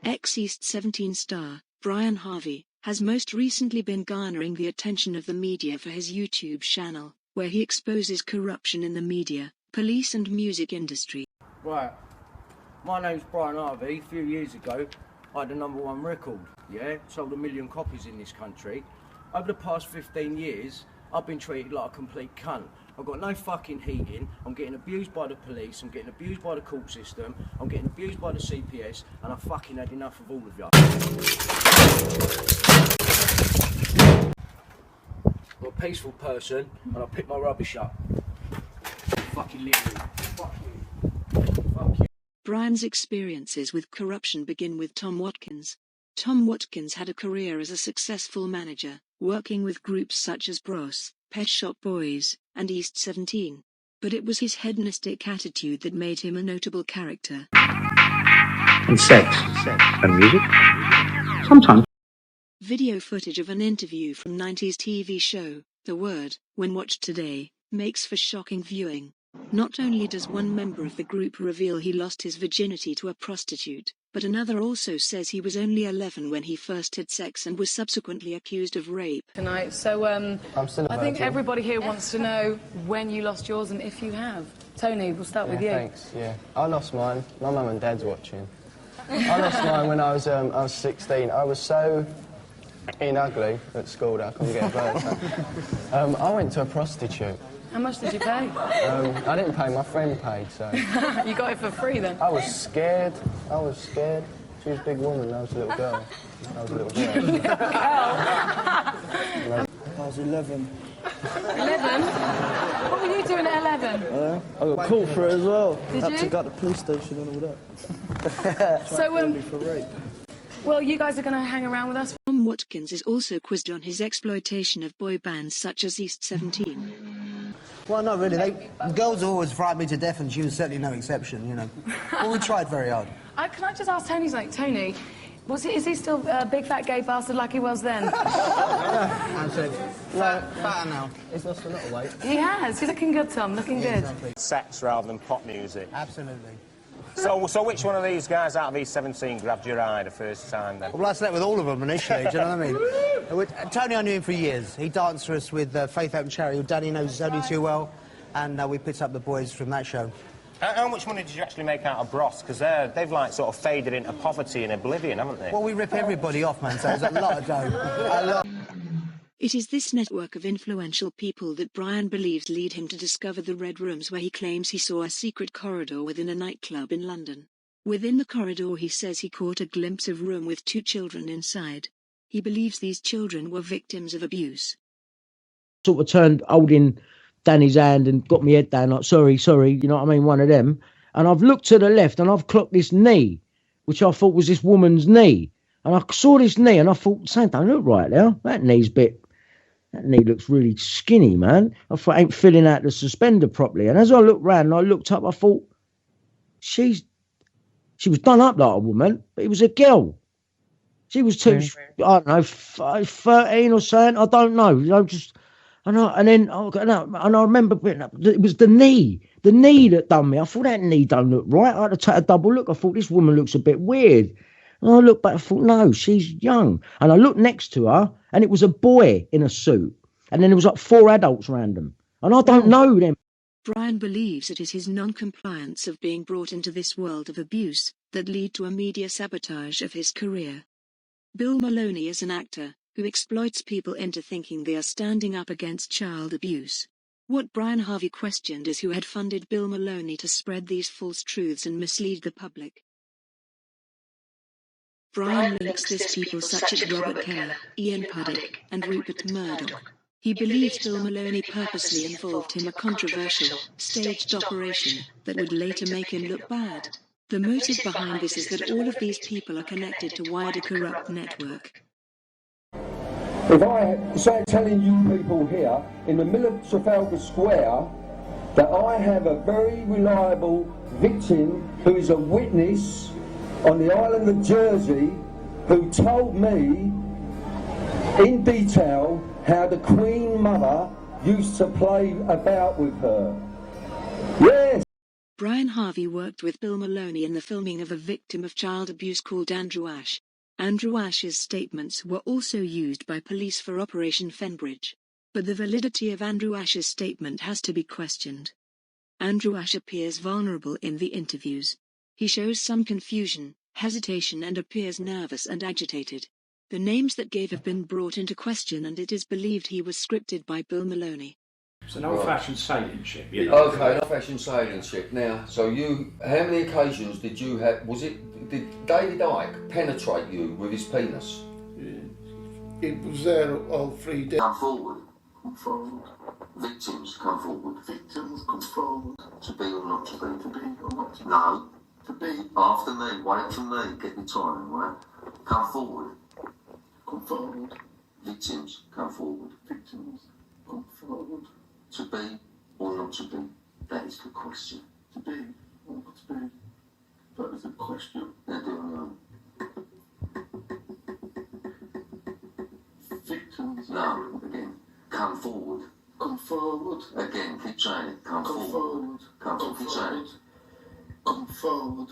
Ex-East 17 star, Brian Harvey, has most recently been garnering the attention of the media for his YouTube channel, where he exposes corruption in the media, police and music industry. Right, my name's Brian Harvey. A few years ago, I had a #1 record, sold 1 million copies in this country. Over the past 15 years, I've been treated like a complete cunt. I've got no fucking heating, I'm getting abused by the police, I'm getting abused by the court system, I'm getting abused by the CPS, and I've fucking had enough of all of you. I'm a peaceful person, and I pick my rubbish up. Fucking literally. Fuck you. Fuck you. Brian's experiences with corruption begin with Tom Watkins. Tom Watkins had a career as a successful manager, working with groups such as Bros, Pet Shop Boys, and East 17. But it was his hedonistic attitude that made him a notable character. And sex. And music. Sometimes. Video footage of an interview from 90s TV show, The Word, when watched today, makes for shocking viewing. Not only does one member of the group reveal he lost his virginity to a prostitute, but another also says he was only 11 when he first had sex and was subsequently accused of rape. Tonight, so I think everybody here wants to know when you lost yours and if you have. Tony, we'll start with you. Thanks. Yeah, I lost mine. My mum and dad's watching. I lost mine when I was 16. I was so ugly at school that I couldn't get a bird. I went to a prostitute. How much did you pay? I didn't pay, my friend paid, so... You got it for free then? I was scared. She was a big woman, I was a little girl. I was 11. 11? What were you doing at 11? I got caught for it as well. Did Had you? to go to the police station and all that. So, for rape. well, you guys are going to hang around with us? Tom Watkins is also quizzed on his exploitation of boy bands such as East 17. Well, not really. The girls always frightened me to death, and she was certainly no exception, you know. Well, we tried very hard. Can I just ask Tony, is he still a big fat gay bastard like he was then? Absolutely. Fatter now. He's lost a lot of weight. He has. He's looking good, Tom, looking good. Exactly. Sex rather than pop music. Absolutely. So which one of these guys out of these 17 grabbed your eye the first time then? Well, I slept with all of them initially, do you know what I mean? Tony, I knew him for years. He danced for us with Faith Open Charity, who Danny knows only too well, and we picked up the boys from that show. How much money did you actually make out of Bros? Because they've, like, sort of faded into poverty and oblivion, haven't they? Well, we rip everybody off, man, so there's a lot of dough. A lot. It is this network of influential people that Brian believes lead him to discover the Red Rooms, where he claims he saw a secret corridor within a nightclub in London. Within the corridor he says he caught a glimpse of a room with 2 children inside. He believes these children were victims of abuse. Sort of turned holding Danny's hand and got my head down like, sorry, you know what I mean, one of them. And I've looked to the left and I've clocked this knee, which I thought was this woman's knee. And I saw this knee and I thought, something don't look right there. That knee looks really skinny, man. I thought, I ain't filling out the suspender properly. And as I looked round and I looked up, I thought, she was done up like a woman, but it was a girl. She was I don't know, 13 or something. I don't know. You know, and I remember it was the knee that done me. I thought that knee don't look right. I had to take a double look. I thought this woman looks a bit weird. And I looked back. I thought, no, she's young. And I looked next to her, and it was a boy in a suit. And then there was like 4 adults around them, and I don't know them. Brian believes it is his non-compliance of being brought into this world of abuse that lead to a media sabotage of his career. Bill Maloney is an actor who exploits people into thinking they are standing up against child abuse. What Brian Harvey questioned is who had funded Bill Maloney to spread these false truths and mislead the public. Brian links this to people such as Robert Kelly, Ian Puddick, and Rupert Murdoch. He believes Bill Maloney purposely involved him in a controversial, staged operation that would later make him look bad. The motive behind this is that all of these people are connected to wider corrupt network. If I say telling you people here in the middle of Trafalgar Square that I have a very reliable victim who is a witness on the island of Jersey who told me in detail how the Queen Mother used to play about with her. Yes! Brian Harvey worked with Bill Maloney in the filming of a victim of child abuse called Andrew Ash. Andrew Ash's statements were also used by police for Operation Fenbridge. But the validity of Andrew Ash's statement has to be questioned. Andrew Ash appears vulnerable in the interviews. He shows some confusion, hesitation and appears nervous and agitated. The names that gave have been brought into question and it is believed he was scripted by Bill Maloney. It's an old-fashioned sailing ship, Okay, an old-fashioned sailing ship. Now, so how many occasions did you have, did David Icke penetrate you with his penis? It was there all 3 days. Come forward. Come forward. Victims come forward. Victims come forward. To be or not to be. To be or not to be. No. To be. After me. Wait for me. Get the timing, right? Come forward. Come forward. Victims come forward. Victims come forward. To be or not to be. That is the question. To be or not to be. That is the question. Now do I know? Victims. No. Again. Come forward. Come forward. Again. Keep saying it. Come forward. Forward. Come forward. Keep saying it. Come forward.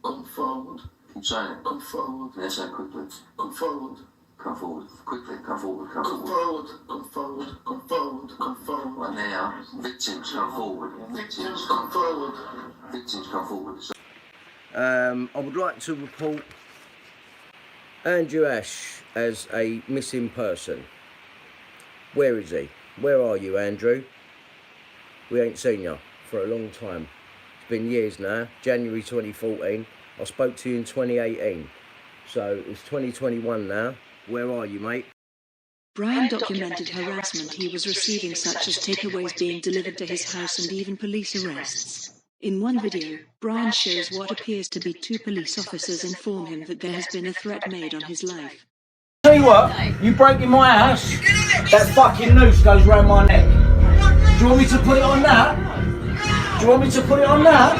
Come forward. Keep saying it. Come forward. Now say it quickly. Come forward. Come forward. Quickly. Come forward. Come Come forward. forward. Come forward. Come forward. Come forward. Right now, victims come forward. Victims come forward. Victims come forward. I would like to report Andrew Ash as a missing person. Where is he? Where are you, Andrew? We ain't seen you for a long time. It's been years now. January 2014. I spoke to you in 2018. So it's 2021 now. Where are you, mate? Brian documented harassment he was receiving, such as takeaways being delivered to his house and even police arrests. In one video, Brian shows what appears to be 2 police officers inform him that there has been a threat made on his life. Tell you what, you break in my house, that fucking noose goes round my neck. Do you want me to put it on that? Do you want me to put it on that?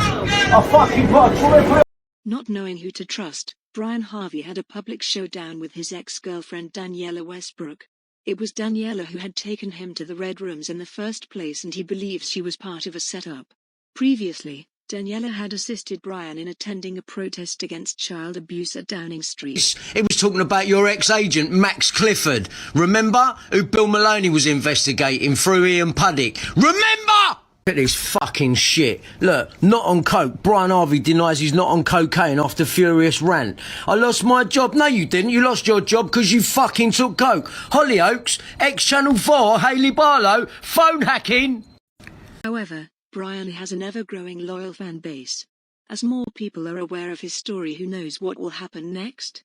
I'll fucking put it. Not knowing who to trust, Brian Harvey had a public showdown with his ex-girlfriend Daniela Westbrook. It was Daniela who had taken him to the Red Rooms in the first place and he believes she was part of a setup. Previously, Daniela had assisted Brian in attending a protest against child abuse at Downing Street. It was talking about your ex-agent, Max Clifford. Remember? Who Bill Maloney was investigating through Ian Puddick. Remember? Look at this fucking shit. Look, not on coke. Brian Harvey denies he's not on cocaine after furious rant. I lost my job. No, you didn't. You lost your job because you fucking took coke. Hollyoaks, ex-Channel 4, Hayley Barlow, phone hacking. However, Brian has an ever-growing loyal fan base. As more people are aware of his story, who knows what will happen next?